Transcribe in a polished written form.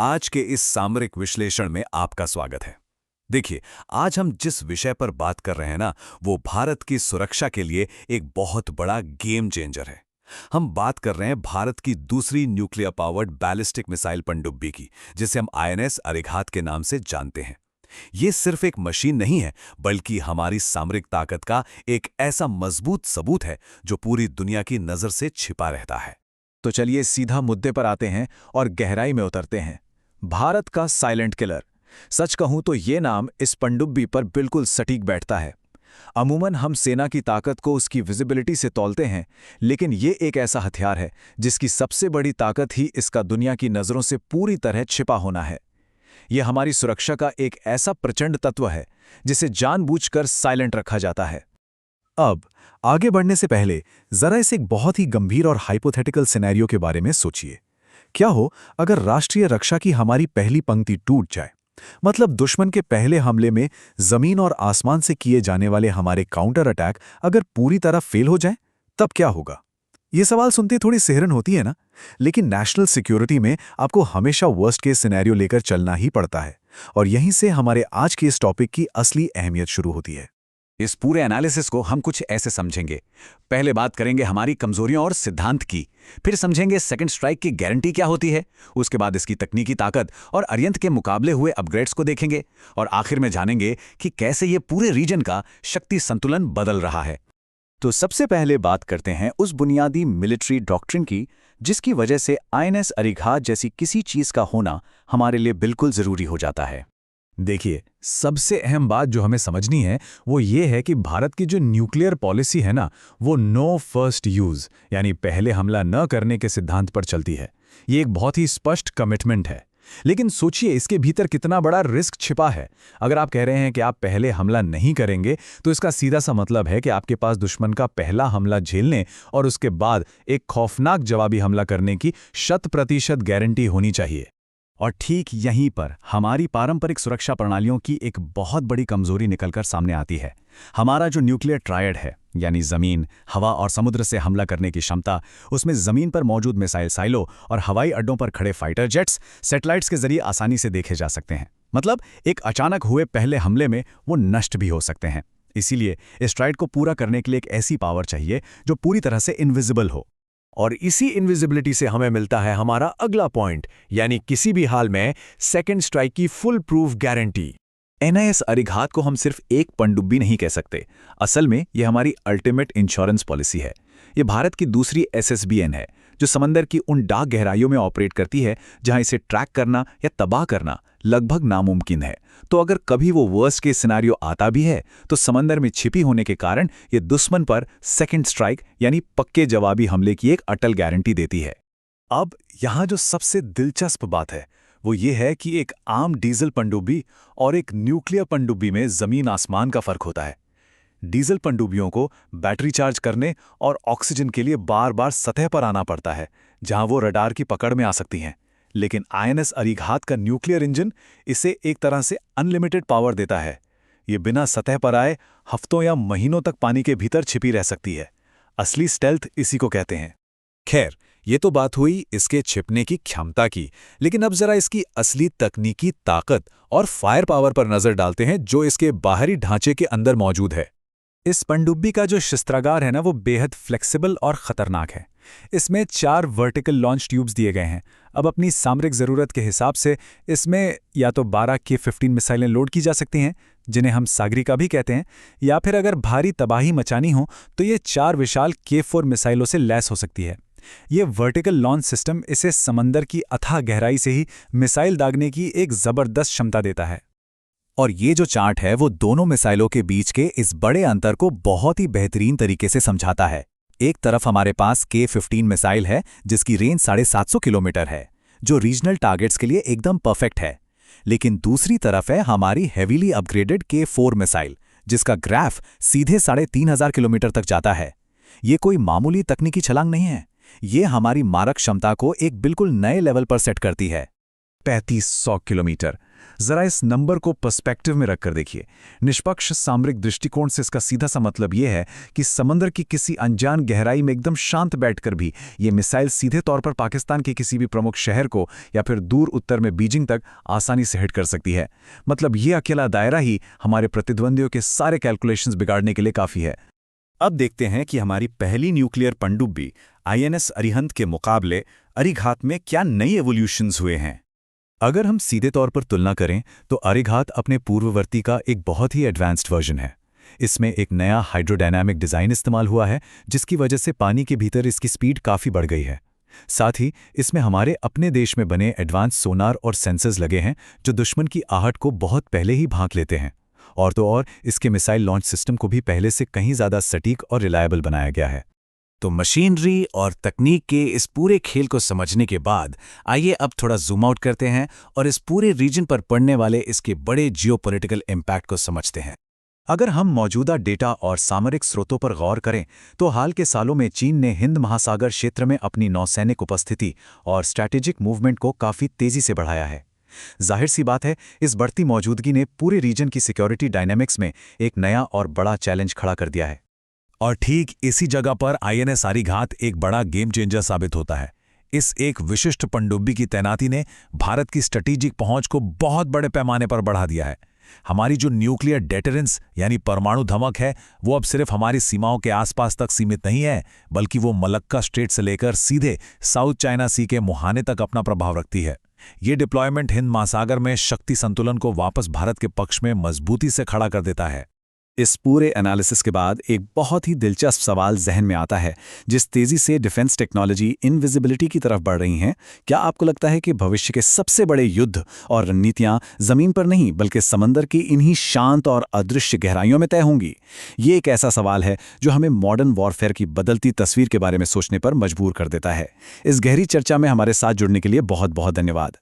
आज के इस सामरिक विश्लेषण में आपका स्वागत है। देखिए, आज हम जिस विषय पर बात कर रहे हैं ना, वो भारत की सुरक्षा के लिए एक बहुत बड़ा गेम चेंजर है। हम बात कर रहे हैं भारत की दूसरी न्यूक्लियर पावर्ड बैलिस्टिक मिसाइल पनडुब्बी की, जिसे हम आईएनएस अरिघात के नाम से जानते हैं। ये सिर्फ एक मशीन नहीं है, बल्कि हमारी सामरिक ताकत का एक ऐसा मजबूत सबूत है जो पूरी दुनिया की नजर से छिपा रहता है। तो चलिए सीधा मुद्दे पर आते हैं और गहराई में उतरते हैं। भारत का साइलेंट किलर। सच कहूं तो ये नाम इस पनडुब्बी पर बिल्कुल सटीक बैठता है। अमूमन हम सेना की ताकत को उसकी विजिबिलिटी से तौलते हैं, लेकिन ये एक ऐसा हथियार है जिसकी सबसे बड़ी ताकत ही इसका दुनिया की नज़रों से पूरी तरह छिपा होना है। यह हमारी सुरक्षा का एक ऐसा प्रचंड तत्व है जिसे जानबूझकर साइलेंट रखा जाता है। अब आगे बढ़ने से पहले जरा इस एक बहुत ही गंभीर और हाइपोथेटिकल सिनेरियो के बारे में सोचिए। क्या हो अगर राष्ट्रीय रक्षा की हमारी पहली पंक्ति टूट जाए? मतलब दुश्मन के पहले हमले में जमीन और आसमान से किए जाने वाले हमारे काउंटर अटैक अगर पूरी तरह फेल हो जाए, तब क्या होगा? ये सवाल सुनते थोड़ी सिहरन होती है ना, लेकिन नेशनल सिक्योरिटी में आपको हमेशा वर्स्ट केस सिनेरियो लेकर चलना ही पड़ता है। और यहीं से हमारे आज के इस टॉपिक की असली अहमियत शुरू होती है। इस पूरे एनालिसिस को हम कुछ ऐसे समझेंगे। पहले बात करेंगे हमारी कमजोरियों और सिद्धांत की, फिर समझेंगे सेकंड स्ट्राइक की गारंटी क्या होती है, उसके बाद इसकी तकनीकी ताकत और अरिहंत के मुकाबले हुए अपग्रेड्स को देखेंगे, और आखिर में जानेंगे कि कैसे ये पूरे रीजन का शक्ति संतुलन बदल रहा है। तो सबसे पहले बात करते हैं उस बुनियादी मिलिट्री डॉक्ट्रिन की जिसकी वजह से आईएनएस अरिघात जैसी किसी चीज का होना हमारे लिए बिल्कुल जरूरी हो जाता है। देखिए, सबसे अहम बात जो हमें समझनी है वो ये है कि भारत की जो न्यूक्लियर पॉलिसी है ना, वो नो फर्स्ट यूज यानी पहले हमला न करने के सिद्धांत पर चलती है। ये एक बहुत ही स्पष्ट कमिटमेंट है। लेकिन सोचिए इसके भीतर कितना बड़ा रिस्क छिपा है। अगर आप कह रहे हैं कि आप पहले हमला नहीं करेंगे, तो इसका सीधा सा मतलब है कि आपके पास दुश्मन का पहला हमला झेलने और उसके बाद एक खौफनाक जवाबी हमला करने की 100% गारंटी होनी चाहिए। और ठीक यहीं पर हमारी पारंपरिक सुरक्षा प्रणालियों की एक बहुत बड़ी कमजोरी निकलकर सामने आती है। हमारा जो न्यूक्लियर ट्रायड है, यानी जमीन, हवा और समुद्र से हमला करने की क्षमता, उसमें जमीन पर मौजूद मिसाइल साइलो और हवाई अड्डों पर खड़े फाइटर जेट्स, सैटेलाइट्स के जरिए आसानी से देखे जा सकते हैं। मतलब एक अचानक हुए पहले हमले में वो नष्ट भी हो सकते हैं। इसीलिए इस ट्रायड को पूरा करने के लिए एक ऐसी पावर चाहिए जो पूरी तरह से इनविजिबल हो। और इसी इनविजिबिलिटी से हमें मिलता है हमारा अगला पॉइंट, यानी किसी भी हाल में सेकंड स्ट्राइक की full proof guarantee. NIS Arighat को हम सिर्फ एक पनडुब्बी नहीं कह सकते। असल में यह हमारी अल्टीमेट इंश्योरेंस पॉलिसी है। ये भारत की दूसरी एसएसबीएन है जो समंदर की उन डार्क गहराइयों में ऑपरेट करती है जहां इसे ट्रैक करना या तबाह करना लगभग नामुमकिन है। तो अगर कभी वो वर्स्ट केस सिनेरियो आता भी है, तो समंदर में छिपी होने के कारण ये दुश्मन पर सेकंड स्ट्राइक यानी पक्के जवाबी हमले की एक अटल गारंटी देती है। अब यहाँ जो सबसे दिलचस्प बात है वो ये है कि एक आम डीजल पनडुब्बी और एक न्यूक्लियर पनडुब्बी में जमीन आसमान का फर्क होता है। डीजल पनडुब्बियों को बैटरी चार्ज करने और ऑक्सीजन के लिए बार बार सतह पर आना पड़ता है, जहां वो रडार की पकड़ में आ सकती हैं। लेकिन आईएनएस अरिघात का न्यूक्लियर इंजन इसे एक तरह से अनलिमिटेड पावर देता है। ये बिना सतह पर आए हफ्तों या महीनों तक पानी के भीतर छिपी रह सकती है। असली स्टेल्थ इसी को कहते हैं। खैर, ये तो बात हुई इसके छिपने की क्षमता की, लेकिन अब जरा इसकी असली तकनीकी ताकत और फायर पावर पर नजर डालते हैं जो इसके बाहरी ढांचे के अंदर मौजूद है। इस पनडुब्बी का जो शस्त्रागार है ना, वो बेहद फ्लेक्सिबल और खतरनाक है। इसमें 4 वर्टिकल लॉन्च ट्यूब्स दिए गए हैं। अब अपनी सामरिक ज़रूरत के हिसाब से इसमें या तो 12 K-15 मिसाइलें लोड की जा सकती हैं, जिन्हें हम सागरिका भी कहते हैं, या फिर अगर भारी तबाही मचानी हो तो ये 4 विशाल K-4 मिसाइलों से लैस हो सकती है। ये वर्टिकल लॉन्च सिस्टम इसे समंदर की अथाह गहराई से ही मिसाइल दागने की एक ज़बरदस्त क्षमता देता है। और ये जो चार्ट है वो दोनों मिसाइलों के बीच के इस बड़े अंतर को बहुत ही बेहतरीन तरीके से समझाता है। एक तरफ हमारे पास K-15 मिसाइल है जिसकी रेंज 750 किलोमीटर है, जो रीजनल टारगेट्स के लिए एकदम परफेक्ट है। लेकिन दूसरी तरफ है हमारी हेवीली अपग्रेडेड K-4 मिसाइल, जिसका ग्राफ सीधे 3500 किलोमीटर तक जाता है। ये कोई मामूली तकनीकी छलांग नहीं है, ये हमारी मारक क्षमता को एक बिल्कुल नए लेवल पर सेट करती है। 3500 किलोमीटर, जरा इस नंबर को पर्सपेक्टिव में रखकर देखिए। निष्पक्ष सामरिक दृष्टिकोण से इसका सीधा सा मतलब यह है कि समंदर की किसी अनजान गहराई में एकदम शांत बैठकर भी ये मिसाइल सीधे तौर पर पाकिस्तान के किसी भी प्रमुख शहर को या फिर दूर उत्तर में बीजिंग तक आसानी से हिट कर सकती है। मतलब ये अकेला दायरा ही हमारे प्रतिद्वंदियों के सारे कैलकुलेशंस बिगाड़ने के लिए काफ़ी है। अब देखते हैं कि हमारी पहली न्यूक्लियर पनडुब्बी INS अरिहंत के मुकाबले अरिघात में क्या नई एवोल्यूशंस हुए हैं। अगर हम सीधे तौर पर तुलना करें तो अरिघात अपने पूर्ववर्ती का एक बहुत ही एडवांस्ड वर्जन है। इसमें एक नया हाइड्रोडायनामिक डिज़ाइन इस्तेमाल हुआ है, जिसकी वजह से पानी के भीतर इसकी स्पीड काफ़ी बढ़ गई है। साथ ही इसमें हमारे अपने देश में बने एडवांस सोनार और सेंसर्स लगे हैं, जो दुश्मन की आहट को बहुत पहले ही भांप लेते हैं। और तो और इसके मिसाइल लॉन्च सिस्टम को भी पहले से कहीं ज़्यादा सटीक और रिलायबल बनाया गया है। तो मशीनरी और तकनीक के इस पूरे खेल को समझने के बाद आइए अब थोड़ा जूम आउट करते हैं और इस पूरे रीजन पर पड़ने वाले इसके बड़े जियोपॉलिटिकल इम्पैक्ट को समझते हैं। अगर हम मौजूदा डेटा और सामरिक स्रोतों पर गौर करें तो हाल के सालों में चीन ने हिंद महासागर क्षेत्र में अपनी नौसैनिक उपस्थिति और स्ट्रैटेजिक मूवमेंट को काफ़ी तेज़ी से बढ़ाया है। जाहिर सी बात है, इस बढ़ती मौजूदगी ने पूरे रीजन की सिक्योरिटी डायनेमिक्स में एक नया और बड़ा चैलेंज खड़ा कर दिया है। और ठीक इसी जगह पर INS अरिघात एक बड़ा गेम चेंजर साबित होता है। इस एक विशिष्ट पनडुब्बी की तैनाती ने भारत की स्ट्रेटेजिक पहुंच को बहुत बड़े पैमाने पर बढ़ा दिया है। हमारी जो न्यूक्लियर डेटरेंस यानी परमाणु धमक है, वो अब सिर्फ हमारी सीमाओं के आसपास तक सीमित नहीं है, बल्कि वो मलक्का स्ट्रेट से लेकर सीधे साउथ चाइना सी के मुहाने तक अपना प्रभाव रखती है। ये डिप्लॉयमेंट हिंद महासागर में शक्ति संतुलन को वापस भारत के पक्ष में मजबूती से खड़ा कर देता है। इस पूरे एनालिसिस के बाद एक बहुत ही दिलचस्प सवाल जहन में आता है। जिस तेज़ी से डिफेंस टेक्नोलॉजी इनविजिबिलिटी की तरफ बढ़ रही हैं, क्या आपको लगता है कि भविष्य के सबसे बड़े युद्ध और रणनीतियाँ ज़मीन पर नहीं बल्कि समंदर की इन्हीं शांत और अदृश्य गहराइयों में तय होंगी? ये एक ऐसा सवाल है जो हमें मॉडर्न वॉरफेयर की बदलती तस्वीर के बारे में सोचने पर मजबूर कर देता है। इस गहरी चर्चा में हमारे साथ जुड़ने के लिए बहुत बहुत धन्यवाद।